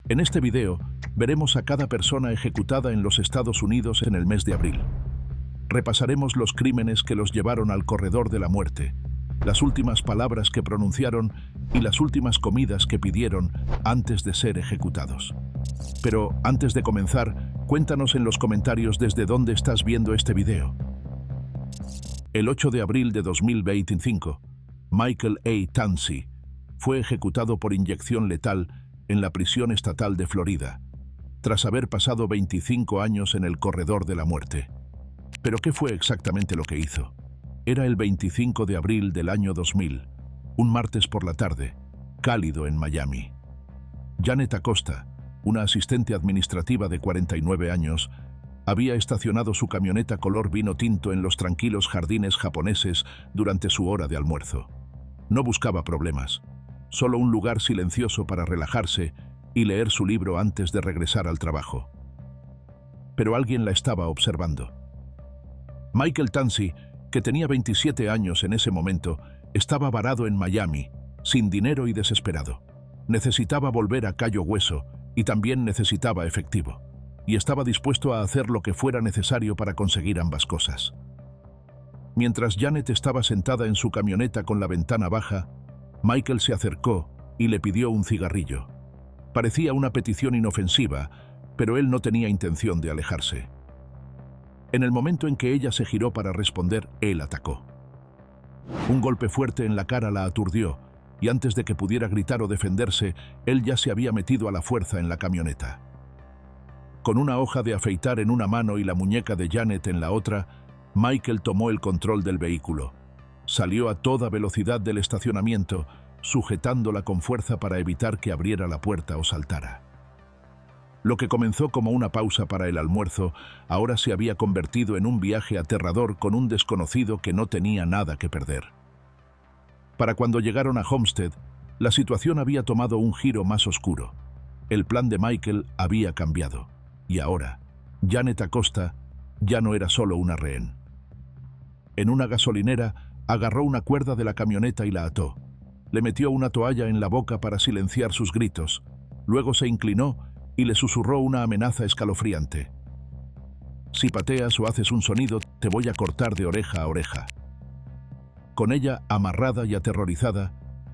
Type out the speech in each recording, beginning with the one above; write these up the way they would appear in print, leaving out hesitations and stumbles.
En este video, veremos a cada persona ejecutada en los Estados Unidos en el mes de abril. Repasaremos los crímenes que los llevaron al corredor de la muerte, las últimas palabras que pronunciaron y las últimas comidas que pidieron antes de ser ejecutados. Pero antes de comenzar, cuéntanos en los comentarios desde dónde estás viendo este video. El 8 de abril de 2025, Michael A. Tansey fue ejecutado por inyección letal en la prisión estatal de Florida, tras haber pasado 25 años en el corredor de la muerte. ¿Pero qué fue exactamente lo que hizo? Era el 25 de abril del año 2000, un martes por la tarde, cálido en Miami. Janet Acosta, una asistente administrativa de 49 años, había estacionado su camioneta color vino tinto en los tranquilos jardines japoneses durante su hora de almuerzo. No buscaba problemas, solo un lugar silencioso para relajarse y leer su libro antes de regresar al trabajo. Pero alguien la estaba observando. Michael Tansey, que tenía 27 años en ese momento, estaba varado en Miami, sin dinero y desesperado. Necesitaba volver a Cayo Hueso y también necesitaba efectivo, y estaba dispuesto a hacer lo que fuera necesario para conseguir ambas cosas. Mientras Janet estaba sentada en su camioneta con la ventana baja, Michael se acercó y le pidió un cigarrillo. Parecía una petición inofensiva, pero él no tenía intención de alejarse. En el momento en que ella se giró para responder, él atacó. Un golpe fuerte en la cara la aturdió, y antes de que pudiera gritar o defenderse, él ya se había metido a la fuerza en la camioneta. Con una hoja de afeitar en una mano y la muñeca de Janet en la otra, Michael tomó el control del vehículo. Salió a toda velocidad del estacionamiento, sujetándola con fuerza para evitar que abriera la puerta o saltara. Lo que comenzó como una pausa para el almuerzo, ahora se había convertido en un viaje aterrador con un desconocido que no tenía nada que perder. Para cuando llegaron a Homestead, la situación había tomado un giro más oscuro. El plan de Michael había cambiado, y ahora, Janet Acosta ya no era solo una rehén. En una gasolinera, agarró una cuerda de la camioneta y la ató. Le metió una toalla en la boca para silenciar sus gritos. Luego se inclinó y le susurró una amenaza escalofriante. «Si pateas o haces un sonido, te voy a cortar de oreja a oreja». Con ella, amarrada y aterrorizada,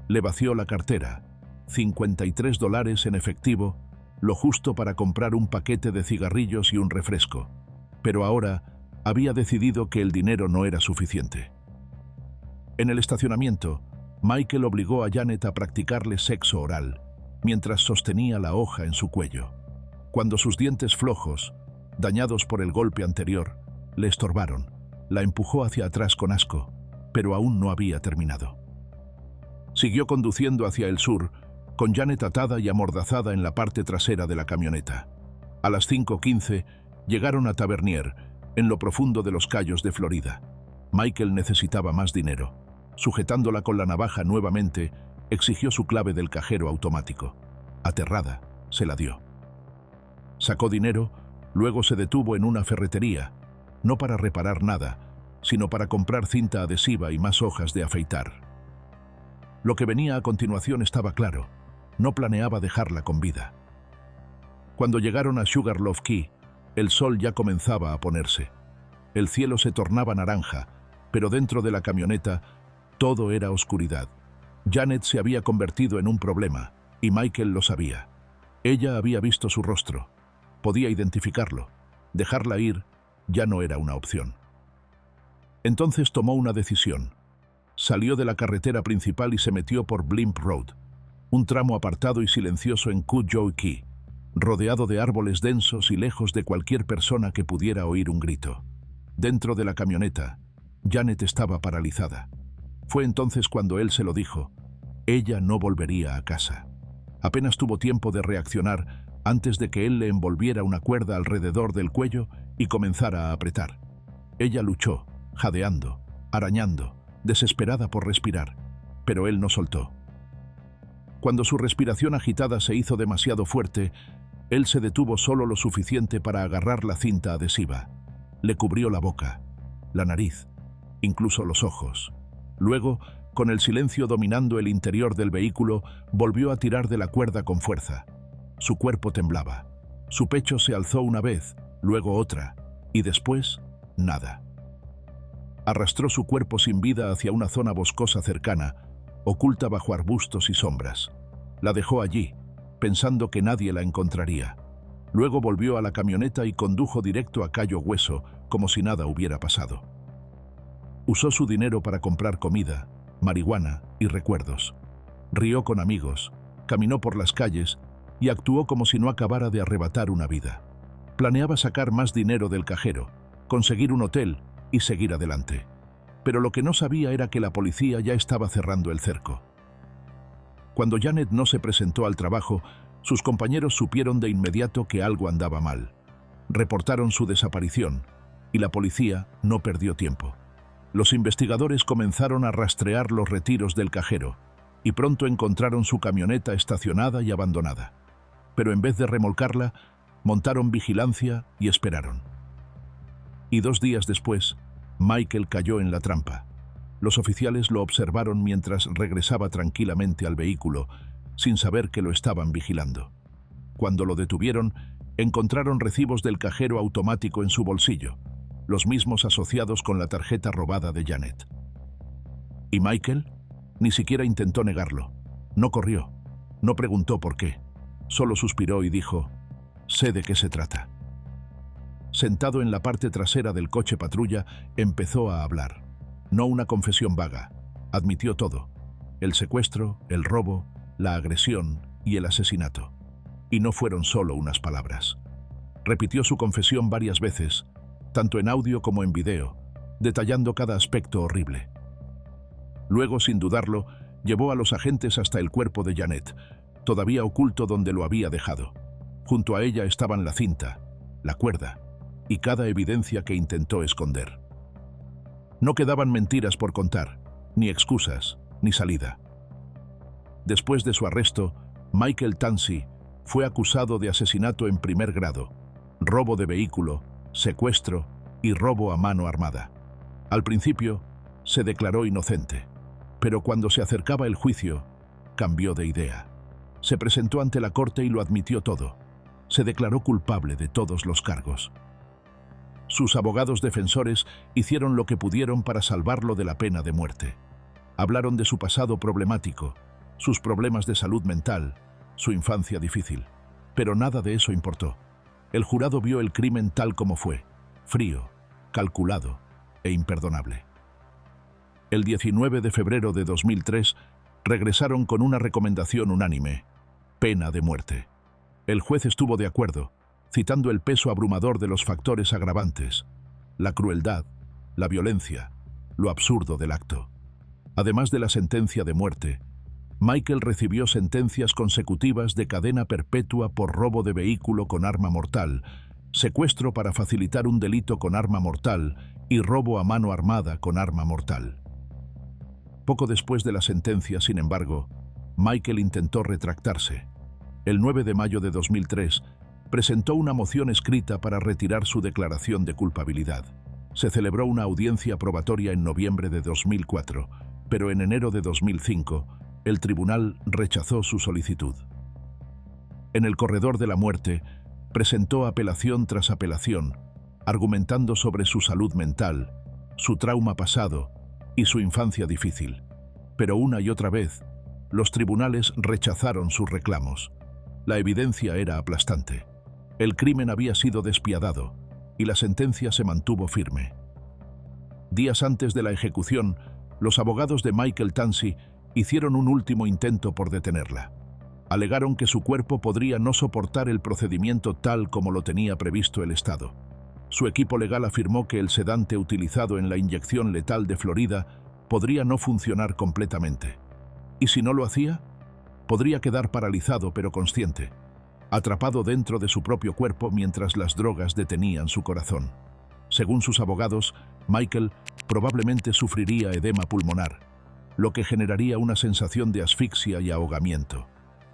le vació la cartera, $53 en efectivo, lo justo para comprar un paquete de cigarrillos y un refresco. Pero ahora había decidido que el dinero no era suficiente. En el estacionamiento, Michael obligó a Janet a practicarle sexo oral, mientras sostenía la hoja en su cuello. Cuando sus dientes flojos, dañados por el golpe anterior, le estorbaron, la empujó hacia atrás con asco, pero aún no había terminado. Siguió conduciendo hacia el sur, con Janet atada y amordazada en la parte trasera de la camioneta. A las 5:15 llegaron a Tavernier, en lo profundo de los Cayos de Florida. Michael necesitaba más dinero. Sujetándola con la navaja nuevamente, exigió su clave del cajero automático. Aterrada, se la dio. Sacó dinero, luego se detuvo en una ferretería, no para reparar nada, sino para comprar cinta adhesiva y más hojas de afeitar. Lo que venía a continuación estaba claro, no planeaba dejarla con vida. Cuando llegaron a Sugarloaf Key, el sol ya comenzaba a ponerse. El cielo se tornaba naranja, pero dentro de la camioneta todo era oscuridad. Janet se había convertido en un problema, y Michael lo sabía. Ella había visto su rostro. Podía identificarlo. Dejarla ir ya no era una opción. Entonces tomó una decisión. Salió de la carretera principal y se metió por Blimp Road, un tramo apartado y silencioso en Cudjoe Key, rodeado de árboles densos y lejos de cualquier persona que pudiera oír un grito. Dentro de la camioneta, Janet estaba paralizada. Fue entonces cuando él se lo dijo. Ella no volvería a casa. Apenas tuvo tiempo de reaccionar antes de que él le envolviera una cuerda alrededor del cuello y comenzara a apretar. Ella luchó, jadeando, arañando, desesperada por respirar, pero él no soltó. Cuando su respiración agitada se hizo demasiado fuerte, él se detuvo solo lo suficiente para agarrar la cinta adhesiva. Le cubrió la boca, la nariz, incluso los ojos. Luego, con el silencio dominando el interior del vehículo, volvió a tirar de la cuerda con fuerza. Su cuerpo temblaba. Su pecho se alzó una vez, luego otra, y después, nada. Arrastró su cuerpo sin vida hacia una zona boscosa cercana, oculta bajo arbustos y sombras. La dejó allí, pensando que nadie la encontraría. Luego volvió a la camioneta y condujo directo a Cayo Hueso, como si nada hubiera pasado. Usó su dinero para comprar comida, marihuana y recuerdos. Rió con amigos, caminó por las calles y actuó como si no acabara de arrebatar una vida. Planeaba sacar más dinero del cajero, conseguir un hotel y seguir adelante. Pero lo que no sabía era que la policía ya estaba cerrando el cerco. Cuando Janet no se presentó al trabajo, sus compañeros supieron de inmediato que algo andaba mal. Reportaron su desaparición y la policía no perdió tiempo. Los investigadores comenzaron a rastrear los retiros del cajero y pronto encontraron su camioneta estacionada y abandonada. Pero en vez de remolcarla, montaron vigilancia y esperaron. Y 2 días después, Michael cayó en la trampa. Los oficiales lo observaron mientras regresaba tranquilamente al vehículo, sin saber que lo estaban vigilando. Cuando lo detuvieron, encontraron recibos del cajero automático en su bolsillo, los mismos asociados con la tarjeta robada de Janet. ¿Y Michael? Ni siquiera intentó negarlo. No corrió, no preguntó por qué. Solo suspiró y dijo: «Sé de qué se trata». Sentado en la parte trasera del coche patrulla, empezó a hablar. No una confesión vaga, admitió todo: el secuestro, el robo, la agresión y el asesinato. Y no fueron solo unas palabras. Repitió su confesión varias veces, tanto en audio como en video, detallando cada aspecto horrible. Luego, sin dudarlo, llevó a los agentes hasta el cuerpo de Janet, todavía oculto donde lo había dejado. Junto a ella estaban la cinta, la cuerda y cada evidencia que intentó esconder. No quedaban mentiras por contar, ni excusas, ni salida. Después de su arresto, Michael Tansey fue acusado de asesinato en primer grado, robo de vehículo, secuestro y robo a mano armada. Al principio, se declaró inocente, pero cuando se acercaba el juicio, cambió de idea. Se presentó ante la corte y lo admitió todo. Se declaró culpable de todos los cargos. Sus abogados defensores hicieron lo que pudieron para salvarlo de la pena de muerte. Hablaron de su pasado problemático, sus problemas de salud mental, su infancia difícil. Pero nada de eso importó. El jurado vio el crimen tal como fue, frío, calculado e imperdonable. El 19 de febrero de 2003, regresaron con una recomendación unánime: pena de muerte. El juez estuvo de acuerdo, citando el peso abrumador de los factores agravantes, la crueldad, la violencia, lo absurdo del acto. Además de la sentencia de muerte, Michael recibió sentencias consecutivas de cadena perpetua por robo de vehículo con arma mortal, secuestro para facilitar un delito con arma mortal y robo a mano armada con arma mortal. Poco después de la sentencia, sin embargo, Michael intentó retractarse. El 9 de mayo de 2003, presentó una moción escrita para retirar su declaración de culpabilidad. Se celebró una audiencia probatoria en noviembre de 2004, pero en enero de 2005, el tribunal rechazó su solicitud. En el corredor de la muerte, presentó apelación tras apelación, argumentando sobre su salud mental, su trauma pasado y su infancia difícil. Pero una y otra vez, los tribunales rechazaron sus reclamos. La evidencia era aplastante. El crimen había sido despiadado y la sentencia se mantuvo firme. Días antes de la ejecución, los abogados de Michael Tansey hicieron un último intento por detenerla. Alegaron que su cuerpo podría no soportar el procedimiento tal como lo tenía previsto el Estado. Su equipo legal afirmó que el sedante utilizado en la inyección letal de Florida podría no funcionar completamente. ¿Y si no lo hacía? Podría quedar paralizado pero consciente, atrapado dentro de su propio cuerpo mientras las drogas detenían su corazón. Según sus abogados, Michael probablemente sufriría edema pulmonar, lo que generaría una sensación de asfixia y ahogamiento.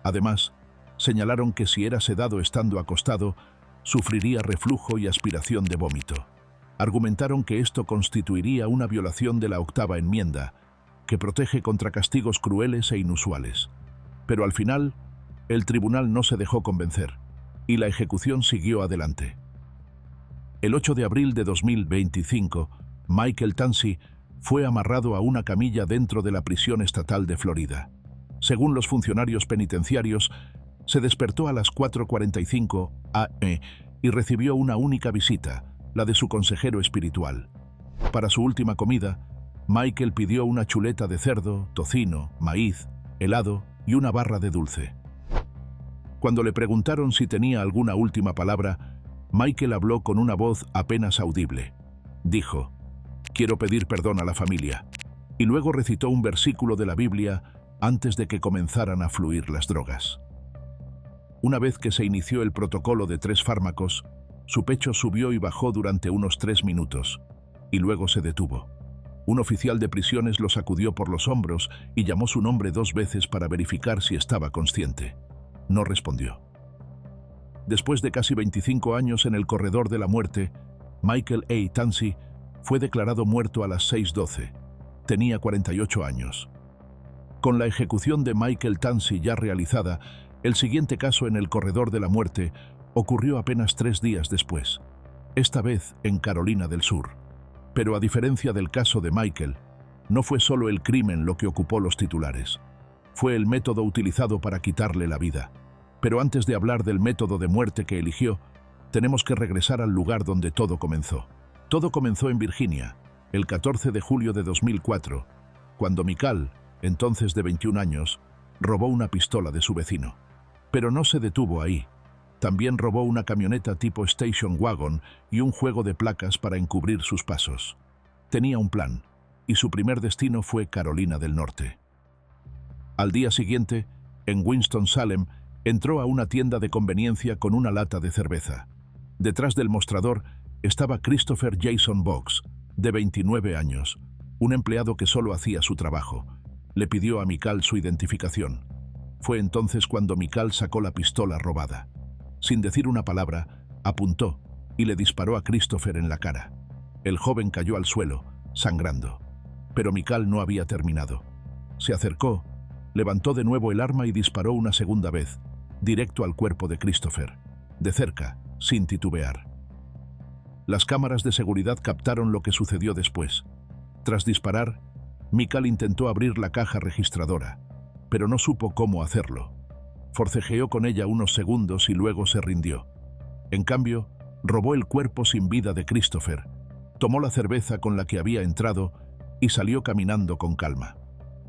Además, señalaron que si era sedado estando acostado, sufriría reflujo y aspiración de vómito. Argumentaron que esto constituiría una violación de la octava enmienda, que protege contra castigos crueles e inusuales. Pero al final, el tribunal no se dejó convencer y la ejecución siguió adelante. El 8 de abril de 2025, Michael Tansey fue amarrado a una camilla dentro de la prisión estatal de Florida. Según los funcionarios penitenciarios, se despertó a las 4:45 a.m. y recibió una única visita, la de su consejero espiritual. Para su última comida, Michael pidió una chuleta de cerdo, tocino, maíz, helado y una barra de dulce. Cuando le preguntaron si tenía alguna última palabra, Michael habló con una voz apenas audible. Dijo: «Quiero pedir perdón a la familia», y luego recitó un versículo de la Biblia antes de que comenzaran a fluir las drogas. Una vez que se inició el protocolo de 3 fármacos, su pecho subió y bajó durante unos 3 minutos, y luego se detuvo. Un oficial de prisiones lo sacudió por los hombros y llamó su nombre 2 veces para verificar si estaba consciente. No respondió. Después de casi 25 años en el corredor de la muerte, Michael A. Tansey fue declarado muerto a las 6:12. Tenía 48 años. Con la ejecución de Michael Tansey ya realizada, el siguiente caso en el corredor de la muerte ocurrió apenas 3 días después, esta vez en Carolina del Sur. Pero a diferencia del caso de Michael, no fue solo el crimen lo que ocupó los titulares. Fue el método utilizado para quitarle la vida. Pero antes de hablar del método de muerte que eligió, tenemos que regresar al lugar donde todo comenzó. Todo comenzó en Virginia, el 14 de julio de 2004, cuando Michael, entonces de 21 años, robó una pistola de su vecino. Pero no se detuvo ahí. También robó una camioneta tipo station wagon y un juego de placas para encubrir sus pasos. Tenía un plan, y su primer destino fue Carolina del Norte. Al día siguiente, en Winston-Salem, entró a una tienda de conveniencia con una lata de cerveza. Detrás del mostrador estaba Christopher Jason Box, de 29 años, un empleado que solo hacía su trabajo. Le pidió a Michael su identificación. Fue entonces cuando Michael sacó la pistola robada. Sin decir una palabra, apuntó y le disparó a Christopher en la cara. El joven cayó al suelo, sangrando. Pero Michael no había terminado. Se acercó, levantó de nuevo el arma y disparó una segunda vez, directo al cuerpo de Christopher, de cerca, sin titubear. Las cámaras de seguridad captaron lo que sucedió después. Tras disparar, Michael intentó abrir la caja registradora, pero no supo cómo hacerlo. Forcejeó con ella unos segundos y luego se rindió. En cambio, robó el cuerpo sin vida de Christopher, tomó la cerveza con la que había entrado y salió caminando con calma.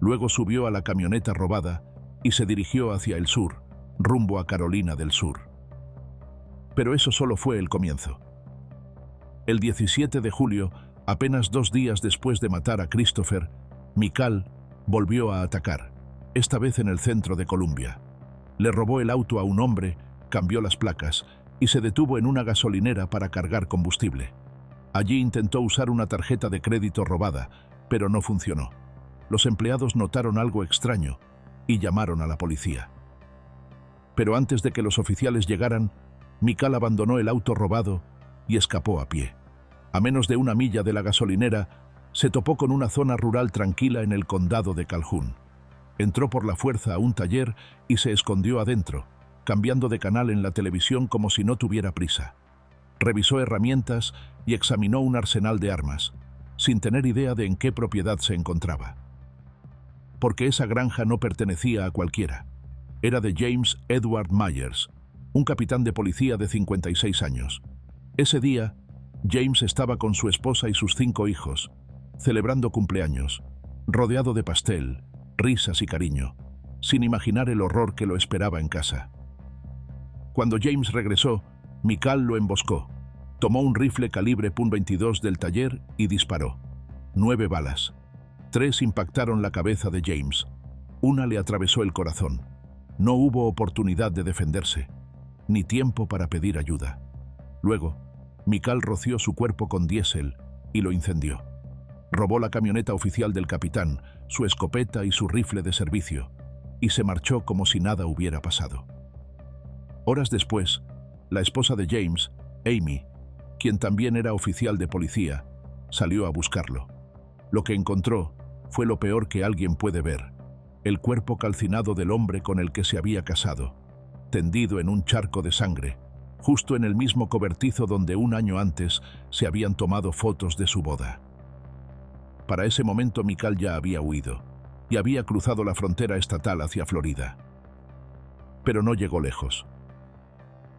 Luego subió a la camioneta robada y se dirigió hacia el sur, rumbo a Carolina del Sur. Pero eso solo fue el comienzo. El 17 de julio, apenas 2 días después de matar a Christopher, Michael volvió a atacar, esta vez en el centro de Columbia. Le robó el auto a un hombre, cambió las placas y se detuvo en una gasolinera para cargar combustible. Allí intentó usar una tarjeta de crédito robada, pero no funcionó. Los empleados notaron algo extraño y llamaron a la policía. Pero antes de que los oficiales llegaran, Michael abandonó el auto robado y escapó a pie. A menos de 1 milla de la gasolinera, se topó con una zona rural tranquila en el condado de Calhoun. Entró por la fuerza a un taller y se escondió adentro, cambiando de canal en la televisión como si no tuviera prisa. Revisó herramientas y examinó un arsenal de armas, sin tener idea de en qué propiedad se encontraba. Porque esa granja no pertenecía a cualquiera. Era de James Edward Myers, un capitán de policía de 56 años. Ese día, James estaba con su esposa y sus 5 hijos, celebrando cumpleaños, rodeado de pastel, risas y cariño, sin imaginar el horror que lo esperaba en casa. Cuando James regresó, Michael lo emboscó. Tomó un rifle calibre .22 del taller y disparó. 9 balas. 3 impactaron la cabeza de James. Una le atravesó el corazón. No hubo oportunidad de defenderse, ni tiempo para pedir ayuda. Luego, Michael roció su cuerpo con diésel y lo incendió. Robó la camioneta oficial del capitán, su escopeta y su rifle de servicio, y se marchó como si nada hubiera pasado. Horas después, la esposa de James, Amy, quien también era oficial de policía, salió a buscarlo. Lo que encontró fue lo peor que alguien puede ver: el cuerpo calcinado del hombre con el que se había casado, tendido en un charco de sangre, justo en el mismo cobertizo donde un año antes se habían tomado fotos de su boda. Para ese momento Michael ya había huido y había cruzado la frontera estatal hacia Florida. Pero no llegó lejos.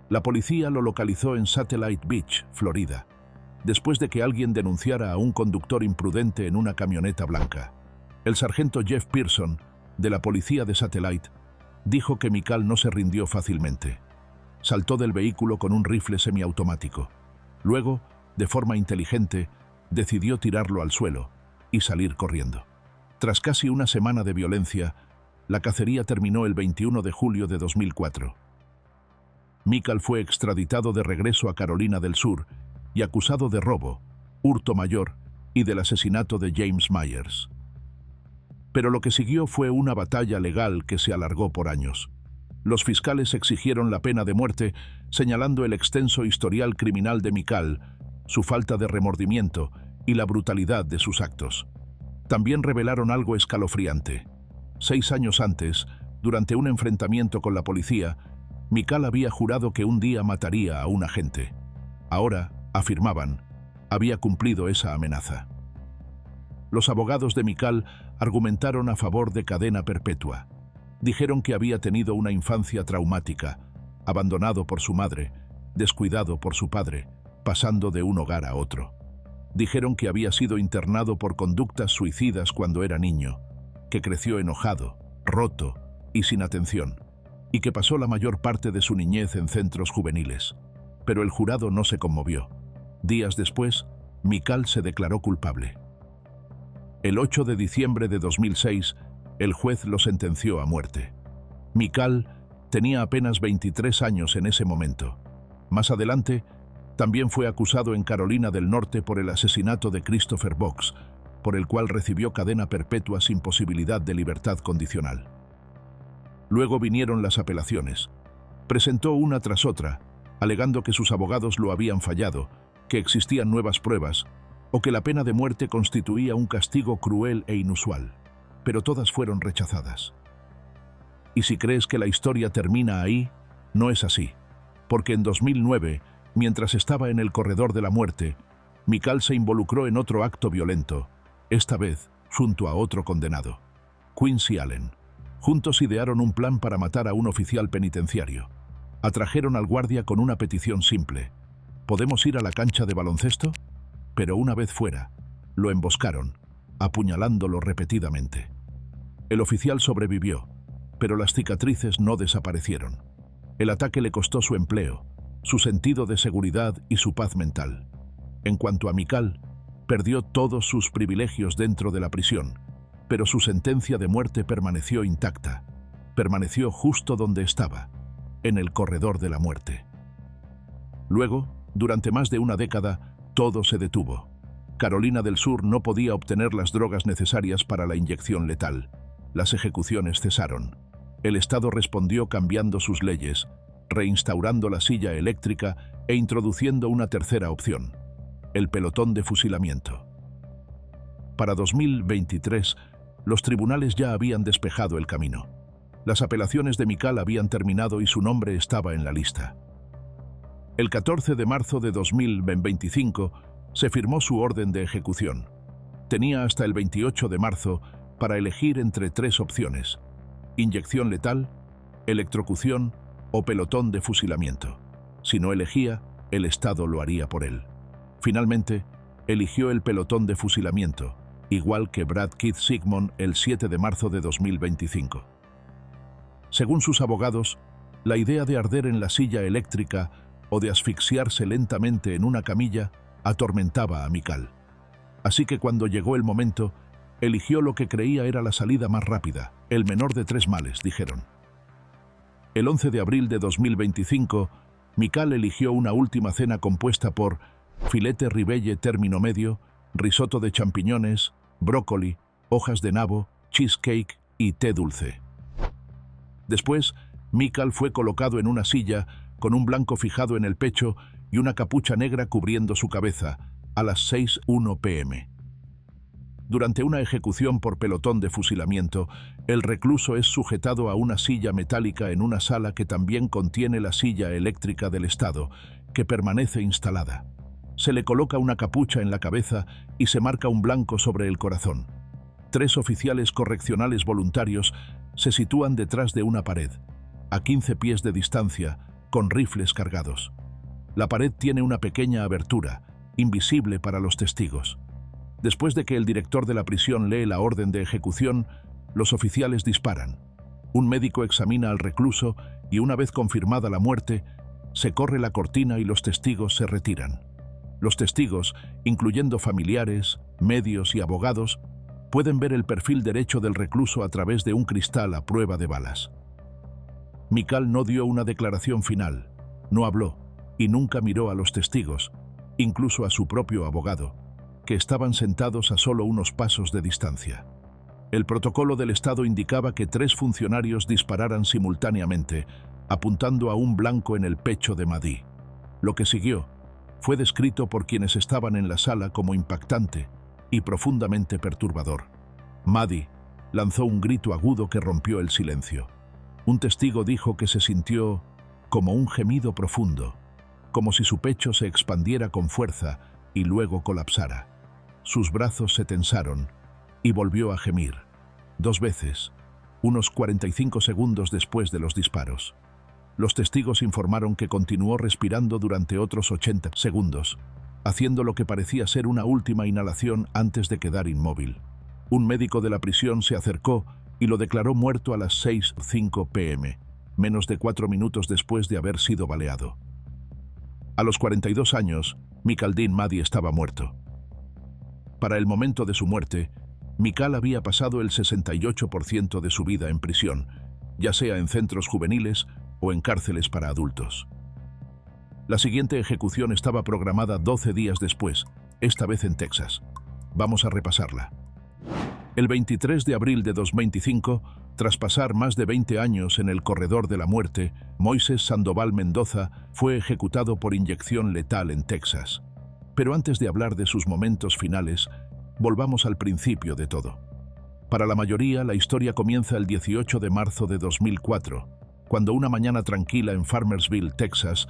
La policía lo localizó en Satellite Beach, Florida, después de que alguien denunciara a un conductor imprudente en una camioneta blanca. El sargento Jeff Pearson, de la policía de Satellite, dijo que Michael no se rindió fácilmente. Saltó del vehículo con un rifle semiautomático. Luego, de forma inteligente, decidió tirarlo al suelo y salir corriendo. Tras casi una semana de violencia, la cacería terminó el 21 de julio de 2004. Michael fue extraditado de regreso a Carolina del Sur y acusado de robo, hurto mayor y del asesinato de James Myers. Pero lo que siguió fue una batalla legal que se alargó por años. Los fiscales exigieron la pena de muerte, señalando el extenso historial criminal de Michael, su falta de remordimiento y la brutalidad de sus actos. También revelaron algo escalofriante. 6 años antes, durante un enfrentamiento con la policía, Michael había jurado que un día mataría a un agente. Ahora, afirmaban, había cumplido esa amenaza. Los abogados de Michael argumentaron a favor de cadena perpetua. Dijeron que había tenido una infancia traumática, abandonado por su madre, descuidado por su padre, pasando de un hogar a otro. Dijeron que había sido internado por conductas suicidas cuando era niño, que creció enojado, roto y sin atención, y que pasó la mayor parte de su niñez en centros juveniles. Pero el jurado no se conmovió. Días después, Michael se declaró culpable. El 8 de diciembre de 2006, el juez lo sentenció a muerte. Michael tenía apenas 23 años en ese momento. Más adelante, también fue acusado en Carolina del Norte por el asesinato de Christopher Box, por el cual recibió cadena perpetua sin posibilidad de libertad condicional. Luego vinieron las apelaciones. Presentó una tras otra, alegando que sus abogados lo habían fallado, que existían nuevas pruebas, o que la pena de muerte constituía un castigo cruel e inusual, pero todas fueron rechazadas. Y si crees que la historia termina ahí, no es así, porque en 2009, mientras estaba en el corredor de la muerte, Michael se involucró en otro acto violento, esta vez junto a otro condenado, Quincy Allen. Juntos idearon un plan para matar a un oficial penitenciario. Atrajeron al guardia con una petición simple: ¿podemos ir a la cancha de baloncesto? Pero una vez fuera, lo emboscaron, apuñalándolo repetidamente. El oficial sobrevivió, pero las cicatrices no desaparecieron. El ataque le costó su empleo, su sentido de seguridad y su paz mental. En cuanto a Michael, perdió todos sus privilegios dentro de la prisión, pero su sentencia de muerte permaneció intacta. Permaneció justo donde estaba, en el corredor de la muerte. Luego, durante más de una década, todo se detuvo. Carolina del Sur no podía obtener las drogas necesarias para la inyección letal. Las ejecuciones cesaron. El Estado respondió cambiando sus leyes, reinstaurando la silla eléctrica e introduciendo una tercera opción: el pelotón de fusilamiento. Para 2023, los tribunales ya habían despejado el camino. Las apelaciones de Michael habían terminado y su nombre estaba en la lista. El 14 de marzo de 2025 se firmó su orden de ejecución. Tenía hasta el 28 de marzo para elegir entre 3 opciones: inyección letal, electrocución o pelotón de fusilamiento. Si no elegía, el Estado lo haría por él. Finalmente, eligió el pelotón de fusilamiento, igual que Brad Keith Sigmund el 7 de marzo de 2025. Según sus abogados, la idea de arder en la silla eléctrica o de asfixiarse lentamente en una camilla atormentaba a Michael. Así que cuando llegó el momento, eligió lo que creía era la salida más rápida, el menor de 3 males, dijeron. El 11 de abril de 2025, Michael eligió una última cena compuesta por filete ribeye término medio, risotto de champiñones, brócoli, hojas de nabo, cheesecake y té dulce. Después, Michael fue colocado en una silla con un blanco fijado en el pecho y una capucha negra cubriendo su cabeza, a las 6:01 p.m. Durante una ejecución por pelotón de fusilamiento, el recluso es sujetado a una silla metálica en una sala que también contiene la silla eléctrica del Estado, que permanece instalada. Se le coloca una capucha en la cabeza y se marca un blanco sobre el corazón. 3 oficiales correccionales voluntarios se sitúan detrás de una pared, a 15 pies de distancia, con rifles cargados. La pared tiene una pequeña abertura, invisible para los testigos. Después de que el director de la prisión lee la orden de ejecución, los oficiales disparan. Un médico examina al recluso y, una vez confirmada la muerte, se corre la cortina y los testigos se retiran. Los testigos, incluyendo familiares, medios y abogados, pueden ver el perfil derecho del recluso a través de un cristal a prueba de balas. Mikal no dio una declaración final, no habló y nunca miró a los testigos, incluso a su propio abogado, que estaban sentados a solo unos pasos de distancia. El protocolo del Estado indicaba que 3 funcionarios dispararan simultáneamente, apuntando a un blanco en el pecho de Mahdi. Lo que siguió fue descrito por quienes estaban en la sala como impactante y profundamente perturbador. Mahdi lanzó un grito agudo que rompió el silencio. Un testigo dijo que se sintió como un gemido profundo, como si su pecho se expandiera con fuerza y luego colapsara. Sus brazos se tensaron y volvió a gemir, 2 veces, unos 45 segundos después de los disparos. Los testigos informaron que continuó respirando durante otros 80 segundos, haciendo lo que parecía ser una última inhalación antes de quedar inmóvil. Un médico de la prisión se acercó y lo declaró muerto a las 6:05 p.m., menos de 4 minutos después de haber sido baleado. A los 42 años, Mikaldin Mahdi estaba muerto. Para el momento de su muerte, Mikal había pasado el 68% de su vida en prisión, ya sea en centros juveniles o en cárceles para adultos. La siguiente ejecución estaba programada 12 días después, esta vez en Texas. Vamos a repasarla. El 23 de abril de 2025, tras pasar más de 20 años en el corredor de la muerte, Moisés Sandoval Mendoza fue ejecutado por inyección letal en Texas. Pero antes de hablar de sus momentos finales, volvamos al principio de todo. Para la mayoría, la historia comienza el 18 de marzo de 2004, cuando una mañana tranquila en Farmersville, Texas,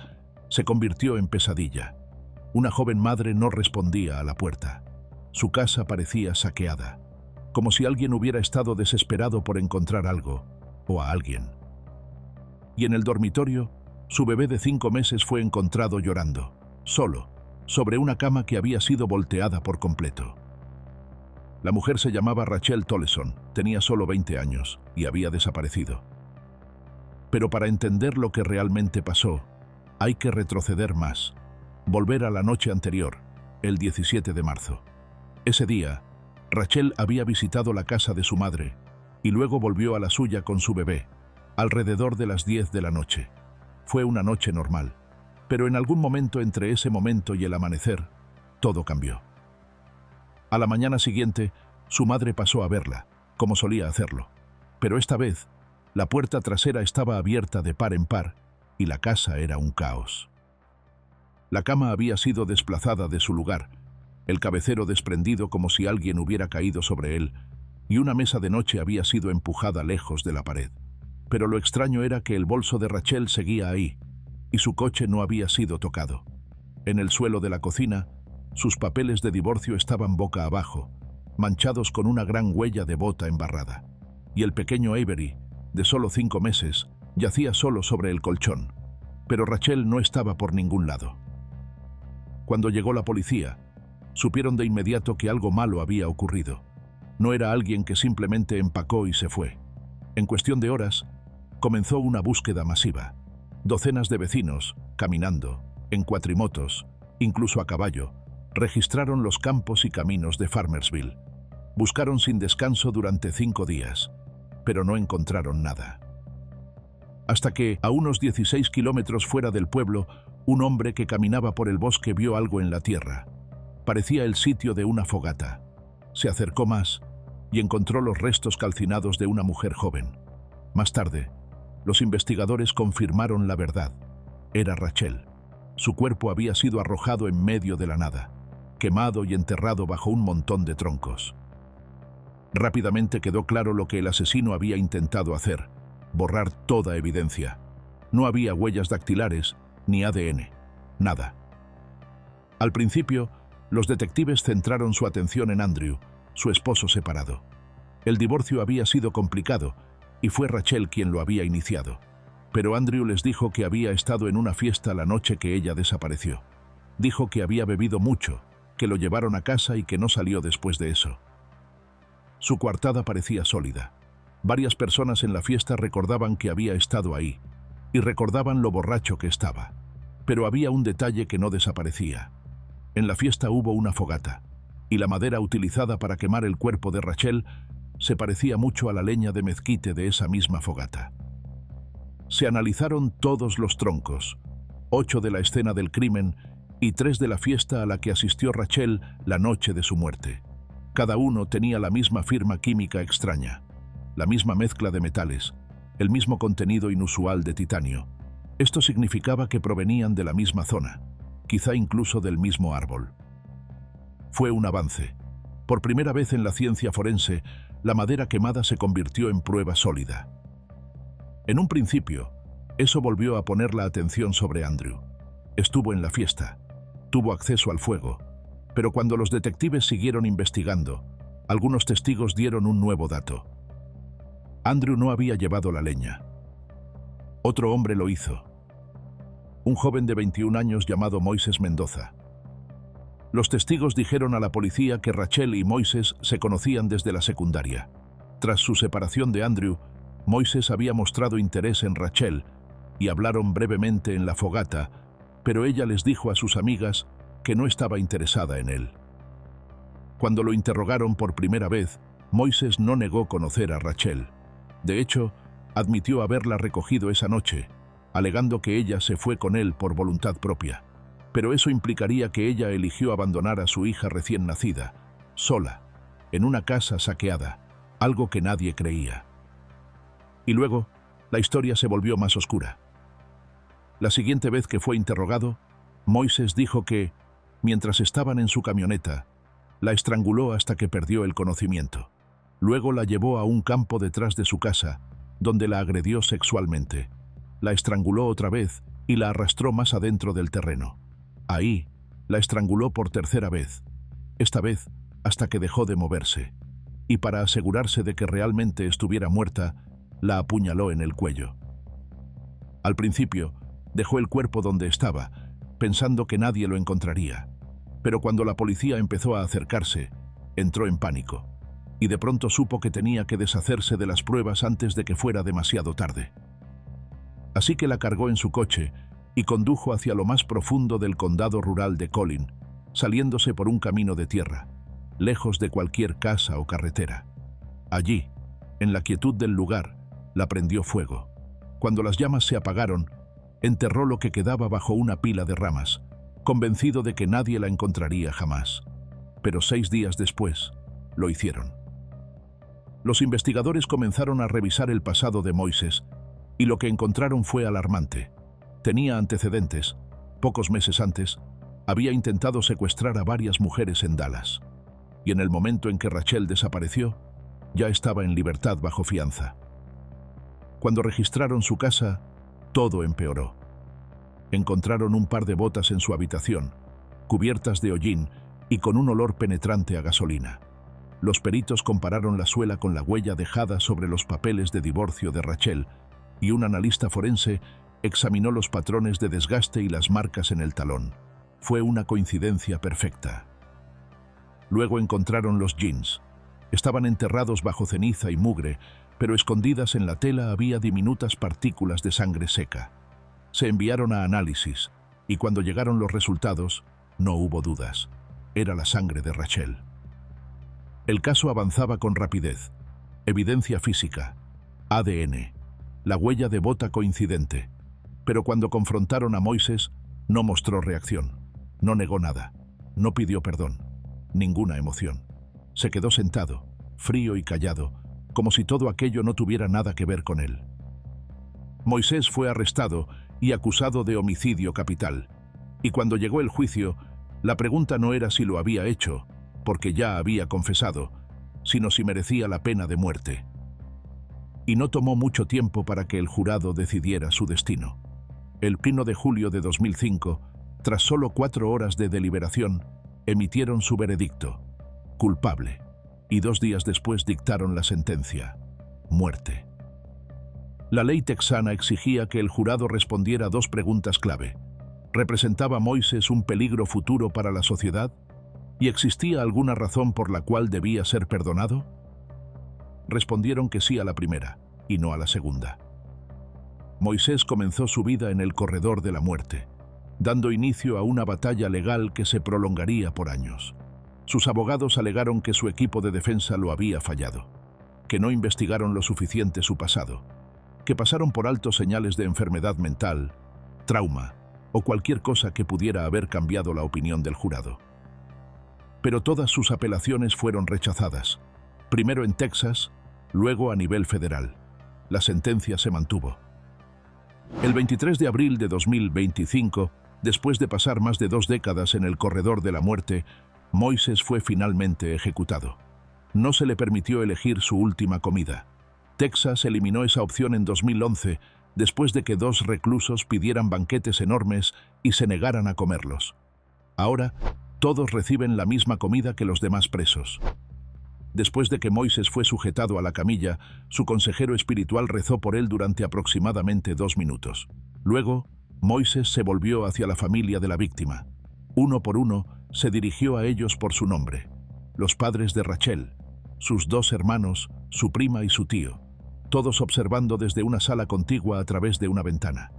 se convirtió en pesadilla. Una joven madre no respondía a la puerta. Su casa parecía saqueada, como si alguien hubiera estado desesperado por encontrar algo o a alguien. Y en el dormitorio, su bebé de 5 meses fue encontrado llorando, solo, sobre una cama que había sido volteada por completo. La mujer se llamaba Rachel Toleson, tenía solo 20 años y había desaparecido. Pero para entender lo que realmente pasó, hay que retroceder más, volver a la noche anterior, el 17 de marzo. Ese día, Rachel había visitado la casa de su madre y luego volvió a la suya con su bebé, alrededor de las 10 de la noche. Fue una noche normal, pero en algún momento entre ese momento y el amanecer, todo cambió. A la mañana siguiente, su madre pasó a verla, como solía hacerlo, pero esta vez, la puerta trasera estaba abierta de par en par y la casa era un caos. La cama había sido desplazada de su lugar, el cabecero desprendido como si alguien hubiera caído sobre él, y una mesa de noche había sido empujada lejos de la pared. Pero lo extraño era que el bolso de Rachel seguía ahí, y su coche no había sido tocado. En el suelo de la cocina, sus papeles de divorcio estaban boca abajo, manchados con una gran huella de bota embarrada. Y el pequeño Avery, de solo 5 meses, yacía solo sobre el colchón. Pero Rachel no estaba por ningún lado. Cuando llegó la policía, supieron de inmediato que algo malo había ocurrido. No era alguien que simplemente empacó y se fue. En cuestión de horas, comenzó una búsqueda masiva. Docenas de vecinos, caminando, en cuatrimotos, incluso a caballo, registraron los campos y caminos de Farmersville. Buscaron sin descanso durante 5 días, pero no encontraron nada. Hasta que, a unos 16 kilómetros fuera del pueblo, un hombre que caminaba por el bosque vio algo en la tierra. Parecía el sitio de una fogata. Se acercó más y encontró los restos calcinados de una mujer joven. Más tarde, los investigadores confirmaron la verdad. Era Rachel. Su cuerpo había sido arrojado en medio de la nada, quemado y enterrado bajo un montón de troncos. Rápidamente quedó claro lo que el asesino había intentado hacer: borrar toda evidencia. No había huellas dactilares ni ADN, nada. Al principio, los detectives centraron su atención en Andrew, su esposo separado. El divorcio había sido complicado y fue Rachel quien lo había iniciado. Pero Andrew les dijo que había estado en una fiesta la noche que ella desapareció. Dijo que había bebido mucho, que lo llevaron a casa y que no salió después de eso. Su coartada parecía sólida. Varias personas en la fiesta recordaban que había estado ahí y recordaban lo borracho que estaba. Pero había un detalle que no desaparecía. En la fiesta hubo una fogata, y la madera utilizada para quemar el cuerpo de Rachel se parecía mucho a la leña de mezquite de esa misma fogata. Se analizaron todos los troncos, 8 de la escena del crimen y 3 de la fiesta a la que asistió Rachel la noche de su muerte. Cada uno tenía la misma firma química extraña, la misma mezcla de metales, el mismo contenido inusual de titanio. Esto significaba que provenían de la misma zona, quizá incluso del mismo árbol. Fue un avance. Por primera vez en la ciencia forense, la madera quemada se convirtió en prueba sólida. En un principio, eso volvió a poner la atención sobre Andrew. Estuvo en la fiesta, tuvo acceso al fuego, pero cuando los detectives siguieron investigando, algunos testigos dieron un nuevo dato. Andrew no había llevado la leña. Otro hombre lo hizo. Un joven de 21 años llamado Moises Mendoza. Los testigos dijeron a la policía que Rachel y Moises se conocían desde la secundaria. Tras su separación de Andrew, Moises había mostrado interés en Rachel y hablaron brevemente en la fogata, pero ella les dijo a sus amigas que no estaba interesada en él. Cuando lo interrogaron por primera vez, Moises no negó conocer a Rachel. De hecho, admitió haberla recogido esa noche, alegando que ella se fue con él por voluntad propia. Pero eso implicaría que ella eligió abandonar a su hija recién nacida, sola, en una casa saqueada, algo que nadie creía. Y luego, la historia se volvió más oscura. La siguiente vez que fue interrogado, Moises dijo que, mientras estaban en su camioneta, la estranguló hasta que perdió el conocimiento. Luego la llevó a un campo detrás de su casa, donde la agredió sexualmente. La estranguló otra vez y la arrastró más adentro del terreno. Ahí, la estranguló por tercera vez, esta vez hasta que dejó de moverse. Y para asegurarse de que realmente estuviera muerta, la apuñaló en el cuello. Al principio, dejó el cuerpo donde estaba, pensando que nadie lo encontraría. Pero cuando la policía empezó a acercarse, entró en pánico, y de pronto supo que tenía que deshacerse de las pruebas antes de que fuera demasiado tarde. Así que la cargó en su coche y condujo hacia lo más profundo del condado rural de Collin, saliéndose por un camino de tierra, lejos de cualquier casa o carretera. Allí, en la quietud del lugar, la prendió fuego. Cuando las llamas se apagaron, enterró lo que quedaba bajo una pila de ramas, convencido de que nadie la encontraría jamás. Pero 6 días después, lo hicieron. Los investigadores comenzaron a revisar el pasado de Moises, y lo que encontraron fue alarmante. Tenía antecedentes. Pocos meses antes, había intentado secuestrar a varias mujeres en Dallas. Y en el momento en que Rachel desapareció, ya estaba en libertad bajo fianza. Cuando registraron su casa, todo empeoró. Encontraron un par de botas en su habitación, cubiertas de hollín y con un olor penetrante a gasolina. Los peritos compararon la suela con la huella dejada sobre los papeles de divorcio de Rachel, y un analista forense examinó los patrones de desgaste y las marcas en el talón. Fue una coincidencia perfecta. Luego encontraron los jeans. Estaban enterrados bajo ceniza y mugre, pero escondidas en la tela había diminutas partículas de sangre seca. Se enviaron a análisis, y cuando llegaron los resultados, no hubo dudas. Era la sangre de Rachel. El caso avanzaba con rapidez. Evidencia física, ADN, la huella de bota coincidente. Pero cuando confrontaron a Moises, no mostró reacción. No negó nada. No pidió perdón. Ninguna emoción. Se quedó sentado, frío y callado, como si todo aquello no tuviera nada que ver con él. Moises fue arrestado y acusado de homicidio capital. Y cuando llegó el juicio, la pregunta no era si lo había hecho, porque ya había confesado, sino si merecía la pena de muerte. Y no tomó mucho tiempo para que el jurado decidiera su destino. El 1 de julio de 2005, tras solo 4 horas de deliberación, emitieron su veredicto: culpable, y 2 días después dictaron la sentencia: muerte. La ley texana exigía que el jurado respondiera 2 preguntas clave. ¿Representaba Moises un peligro futuro para la sociedad? ¿Y existía alguna razón por la cual debía ser perdonado? Respondieron que sí a la primera, y no a la segunda. Moisés comenzó su vida en el corredor de la muerte, dando inicio a una batalla legal que se prolongaría por años. Sus abogados alegaron que su equipo de defensa lo había fallado, que no investigaron lo suficiente su pasado, que pasaron por alto señales de enfermedad mental, trauma o cualquier cosa que pudiera haber cambiado la opinión del jurado. Pero todas sus apelaciones fueron rechazadas, primero en Texas, luego a nivel federal. La sentencia se mantuvo. El 23 de abril de 2025, después de pasar más de 2 décadas en el corredor de la muerte, Moises fue finalmente ejecutado. No se le permitió elegir su última comida. Texas eliminó esa opción en 2011, después de que 2 reclusos pidieran banquetes enormes y se negaran a comerlos. Ahora, todos reciben la misma comida que los demás presos. Después de que Moises fue sujetado a la camilla, su consejero espiritual rezó por él durante aproximadamente 2 minutos. Luego, Moises se volvió hacia la familia de la víctima. Uno por uno, se dirigió a ellos por su nombre: los padres de Rachel, sus 2 hermanos, su prima y su tío, todos observando desde una sala contigua a través de una ventana.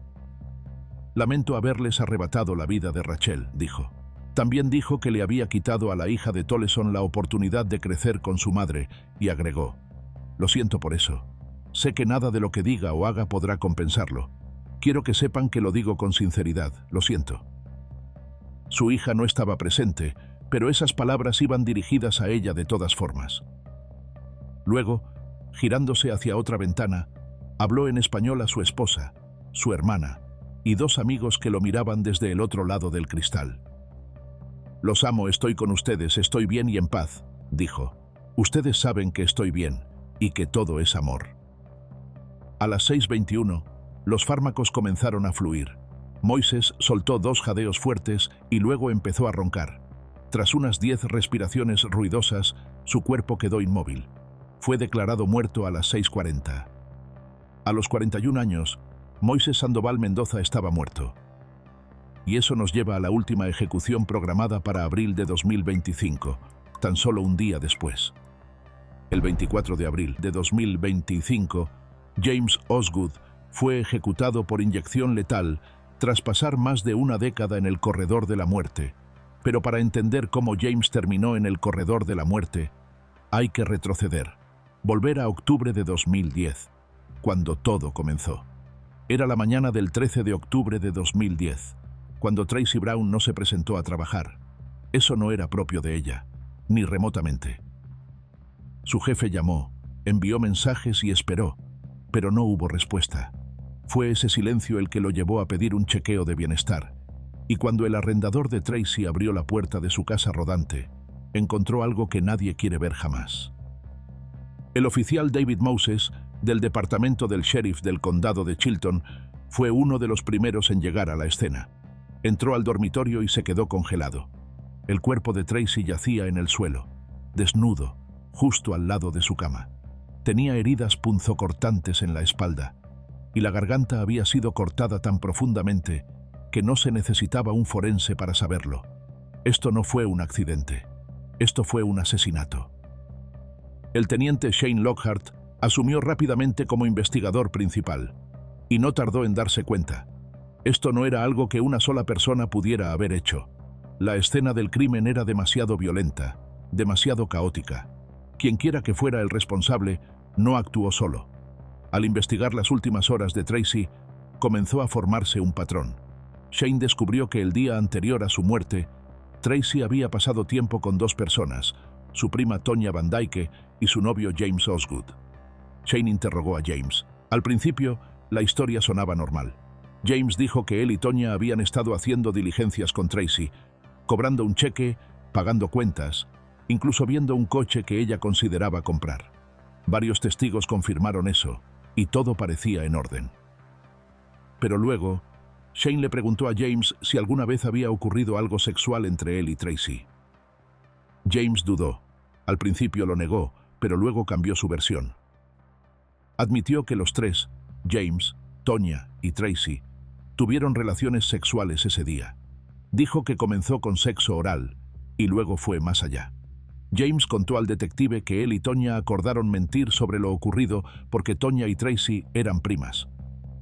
«Lamento haberles arrebatado la vida de Rachel», dijo. También dijo que le había quitado a la hija de Toleson la oportunidad de crecer con su madre, y agregó: «Lo siento por eso. Sé que nada de lo que diga o haga podrá compensarlo. Quiero que sepan que lo digo con sinceridad, lo siento». Su hija no estaba presente, pero esas palabras iban dirigidas a ella de todas formas. Luego, girándose hacia otra ventana, habló en español a su esposa, su hermana y 2 amigos que lo miraban desde el otro lado del cristal. «Los amo, estoy con ustedes, estoy bien y en paz», dijo. «Ustedes saben que estoy bien y que todo es amor». A las 6:21, los fármacos comenzaron a fluir. Moises soltó 2 jadeos fuertes y luego empezó a roncar. Tras unas 10 respiraciones ruidosas, su cuerpo quedó inmóvil. Fue declarado muerto a las 6:40. A los 41 años, Moises Sandoval Mendoza estaba muerto. Y eso nos lleva a la última ejecución programada para abril de 2025, tan solo un día después. El 24 de abril de 2025, James Osgood fue ejecutado por inyección letal tras pasar más de 1 década en el corredor de la muerte. Pero para entender cómo James terminó en el corredor de la muerte, hay que retroceder, volver a octubre de 2010, cuando todo comenzó. Era la mañana del 13 de octubre de 2010. Cuando Tracy Brown no se presentó a trabajar. Eso no era propio de ella, ni remotamente. Su jefe llamó, envió mensajes y esperó, pero no hubo respuesta. Fue ese silencio el que lo llevó a pedir un chequeo de bienestar, y cuando el arrendador de Tracy abrió la puerta de su casa rodante, encontró algo que nadie quiere ver jamás. El oficial David Moses, del departamento del sheriff del condado de Chilton, fue uno de los primeros en llegar a la escena. Entró al dormitorio y se quedó congelado. El cuerpo de Tracy yacía en el suelo, desnudo, justo al lado de su cama. Tenía heridas punzocortantes en la espalda, y la garganta había sido cortada tan profundamente que no se necesitaba un forense para saberlo. Esto no fue un accidente. Esto fue un asesinato. El teniente Shane Lockhart asumió rápidamente como investigador principal, y no tardó en darse cuenta. Esto no era algo que una sola persona pudiera haber hecho. La escena del crimen era demasiado violenta, demasiado caótica. Quienquiera que fuera el responsable, no actuó solo. Al investigar las últimas horas de Tracy, comenzó a formarse un patrón. Shane descubrió que el día anterior a su muerte, Tracy había pasado tiempo con 2 personas, su prima Tonya Van Dyke y su novio James Osgood. Shane interrogó a James. Al principio, la historia sonaba normal. James dijo que él y Tonya habían estado haciendo diligencias con Tracy, cobrando un cheque, pagando cuentas, incluso viendo un coche que ella consideraba comprar. Varios testigos confirmaron eso, y todo parecía en orden. Pero luego, Shane le preguntó a James si alguna vez había ocurrido algo sexual entre él y Tracy. James dudó. Al principio lo negó, pero luego cambió su versión. Admitió que los tres, James, Tonya y Tracy, tuvieron relaciones sexuales ese día. Dijo que comenzó con sexo oral y luego fue más allá. James contó al detective que él y Tonya acordaron mentir sobre lo ocurrido porque Tonya y Tracy eran primas.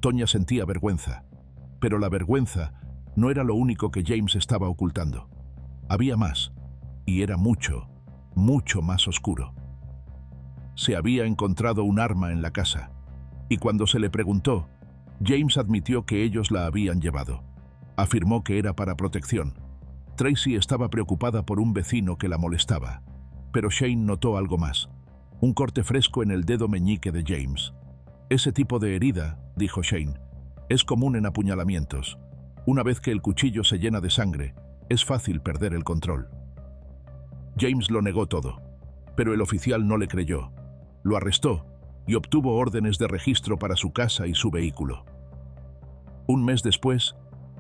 Tonya sentía vergüenza, pero la vergüenza no era lo único que James estaba ocultando. Había más, y era mucho, mucho más oscuro. Se había encontrado un arma en la casa, y cuando se le preguntó, James admitió que ellos la habían llevado. Afirmó que era para protección. Tracy estaba preocupada por un vecino que la molestaba, pero Shane notó algo más: un corte fresco en el dedo meñique de James. Ese tipo de herida, dijo Shane, es común en apuñalamientos. Una vez que el cuchillo se llena de sangre, es fácil perder el control. James lo negó todo, pero el oficial no le creyó. Lo arrestó y obtuvo órdenes de registro para su casa y su vehículo. Un mes después,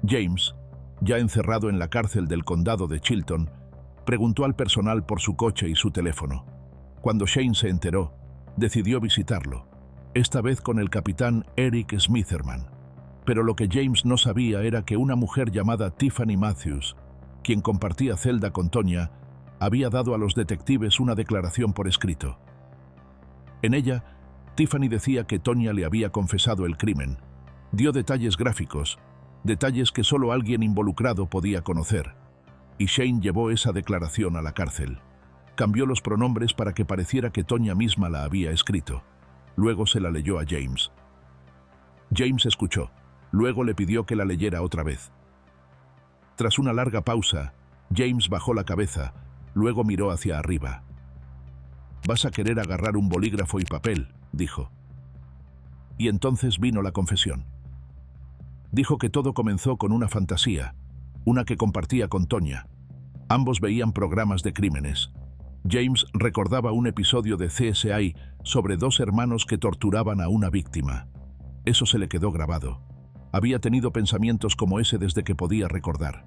James, ya encerrado en la cárcel del condado de Chilton, preguntó al personal por su coche y su teléfono. Cuando Shane se enteró, decidió visitarlo, esta vez con el capitán Eric Smitherman. Pero lo que James no sabía era que una mujer llamada Tiffany Matthews, quien compartía celda con Tonya, había dado a los detectives una declaración por escrito. En ella, Tiffany decía que Tonya le había confesado el crimen. Dio detalles gráficos, detalles que solo alguien involucrado podía conocer. Y Shane llevó esa declaración a la cárcel. Cambió los pronombres para que pareciera que Tonya misma la había escrito. Luego se la leyó a James. James escuchó. Luego le pidió que la leyera otra vez. Tras una larga pausa, James bajó la cabeza, luego miró hacia arriba. «Vas a querer agarrar un bolígrafo y papel», dijo. Y entonces vino la confesión. Dijo que todo comenzó con una fantasía, una que compartía con Tonya. Ambos veían programas de crímenes. James recordaba un episodio de CSI sobre dos hermanos que torturaban a una víctima. Eso se le quedó grabado. Había tenido pensamientos como ese desde que podía recordar.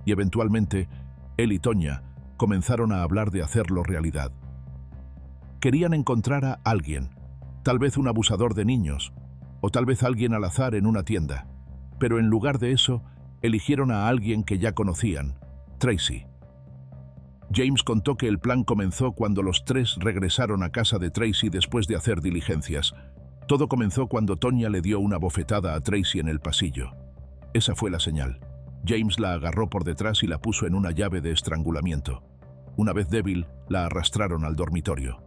Y eventualmente, él y Tonya comenzaron a hablar de hacerlo realidad. Querían encontrar a alguien, tal vez un abusador de niños, o tal vez alguien al azar en una tienda. Pero en lugar de eso, eligieron a alguien que ya conocían, Tracy. James contó que el plan comenzó cuando los tres regresaron a casa de Tracy después de hacer diligencias. Todo comenzó cuando Tonya le dio una bofetada a Tracy en el pasillo. Esa fue la señal. James la agarró por detrás y la puso en una llave de estrangulamiento. Una vez débil, la arrastraron al dormitorio.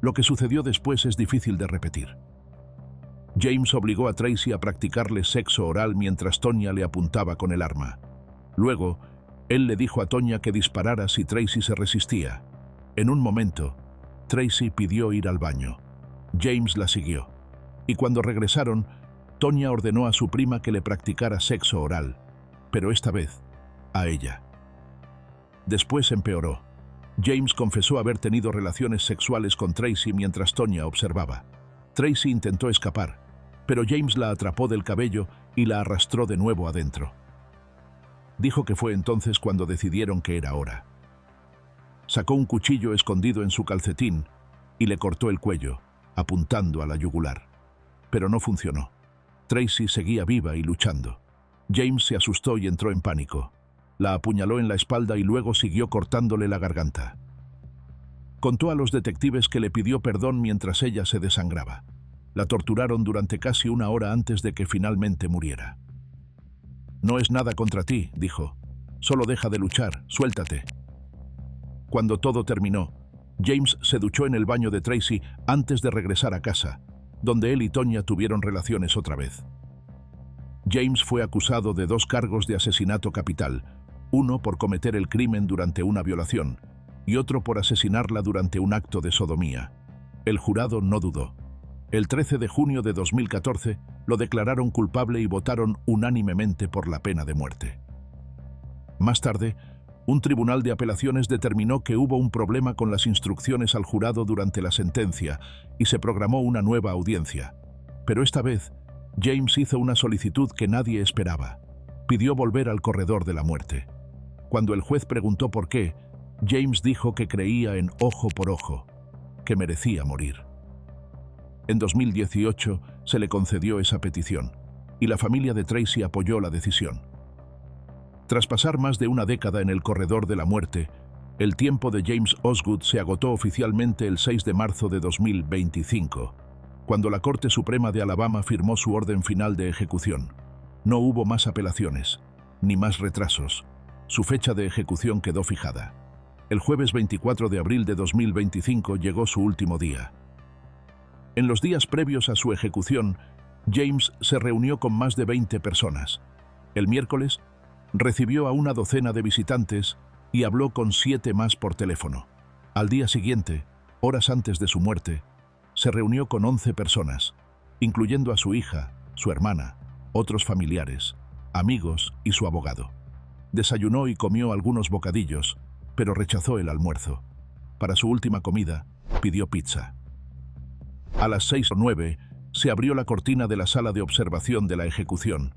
Lo que sucedió después es difícil de repetir. James obligó a Tracy a practicarle sexo oral mientras Tonya le apuntaba con el arma. Luego, él le dijo a Tonya que disparara si Tracy se resistía. En un momento, Tracy pidió ir al baño. James la siguió. Y cuando regresaron, Tonya ordenó a su prima que le practicara sexo oral, pero esta vez, a ella. Después empeoró. James confesó haber tenido relaciones sexuales con Tracy mientras Tonya observaba. Tracy intentó escapar, pero James la atrapó del cabello y la arrastró de nuevo adentro. Dijo que fue entonces cuando decidieron que era hora. Sacó un cuchillo escondido en su calcetín y le cortó el cuello, apuntando a la yugular. Pero no funcionó. Tracy seguía viva y luchando. James se asustó y entró en pánico. La apuñaló en la espalda y luego siguió cortándole la garganta. Contó a los detectives que le pidió perdón mientras ella se desangraba. La torturaron durante casi una hora antes de que finalmente muriera. «No es nada contra ti», dijo. «Solo deja de luchar, suéltate». Cuando todo terminó, James se duchó en el baño de Tracy antes de regresar a casa, donde él y Tonya tuvieron relaciones otra vez. James fue acusado de 2 cargos de asesinato capital, uno por cometer el crimen durante una violación y otro por asesinarla durante un acto de sodomía. El jurado no dudó. El 13 de junio de 2014 lo declararon culpable y votaron unánimemente por la pena de muerte. Más tarde, Un tribunal de apelaciones determinó que hubo un problema con las instrucciones al jurado durante la sentencia y se programó una nueva audiencia. Pero esta vez, James hizo una solicitud que nadie esperaba. Pidió volver al corredor de la muerte. Cuando el juez preguntó por qué, James dijo que creía en ojo por ojo, que merecía morir. En 2018 se le concedió esa petición, y la familia de Tracy apoyó la decisión. Tras pasar más de una década en el corredor de la muerte, el tiempo de James Osgood se agotó oficialmente el 6 de marzo de 2025, cuando la Corte Suprema de Alabama firmó su orden final de ejecución. No hubo más apelaciones, ni más retrasos. Su fecha de ejecución quedó fijada. El jueves 24 de abril de 2025 llegó su último día. En los días previos a su ejecución, James se reunió con más de 20 personas. El miércoles, recibió a una docena de visitantes y habló con 7 más por teléfono. Al día siguiente, horas antes de su muerte, se reunió con 11 personas, incluyendo a su hija, su hermana, otros familiares, amigos y su abogado. Desayunó y comió algunos bocadillos, pero rechazó el almuerzo. Para su última comida, pidió pizza. A las 6:09 se abrió la cortina de la sala de observación de la ejecución.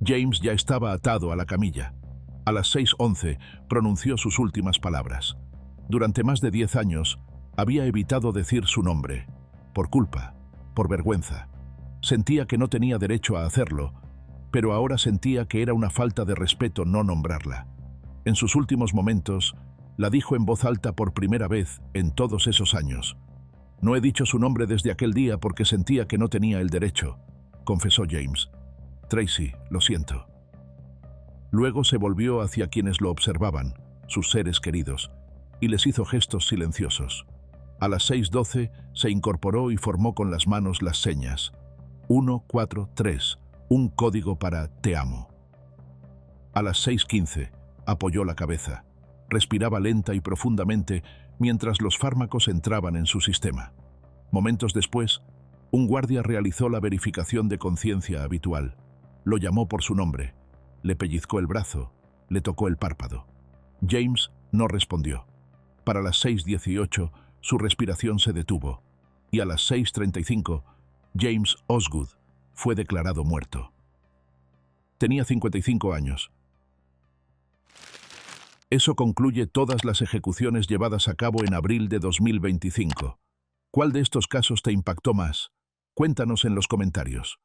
James ya estaba atado a la camilla. A las 6:11 pronunció sus últimas palabras. Durante más de 10 años, había evitado decir su nombre, por culpa, por vergüenza. Sentía que no tenía derecho a hacerlo, pero ahora sentía que era una falta de respeto no nombrarla. En sus últimos momentos, la dijo en voz alta por primera vez en todos esos años. «No he dicho su nombre desde aquel día porque sentía que no tenía el derecho», confesó James. «Tracy, lo siento». Luego se volvió hacia quienes lo observaban, sus seres queridos, y les hizo gestos silenciosos. A las 6:12 se incorporó y formó con las manos las señas. 1, 4, 3, un código para «te amo». A las 6:15 apoyó la cabeza. Respiraba lenta y profundamente mientras los fármacos entraban en su sistema. Momentos después, un guardia realizó la verificación de conciencia habitual. Lo llamó por su nombre, le pellizcó el brazo, le tocó el párpado. James no respondió. Para las 6:18, su respiración se detuvo, y a las 6:35, James Osgood fue declarado muerto. Tenía 55 años. Eso concluye todas las ejecuciones llevadas a cabo en abril de 2025. ¿Cuál de estos casos te impactó más? Cuéntanos en los comentarios.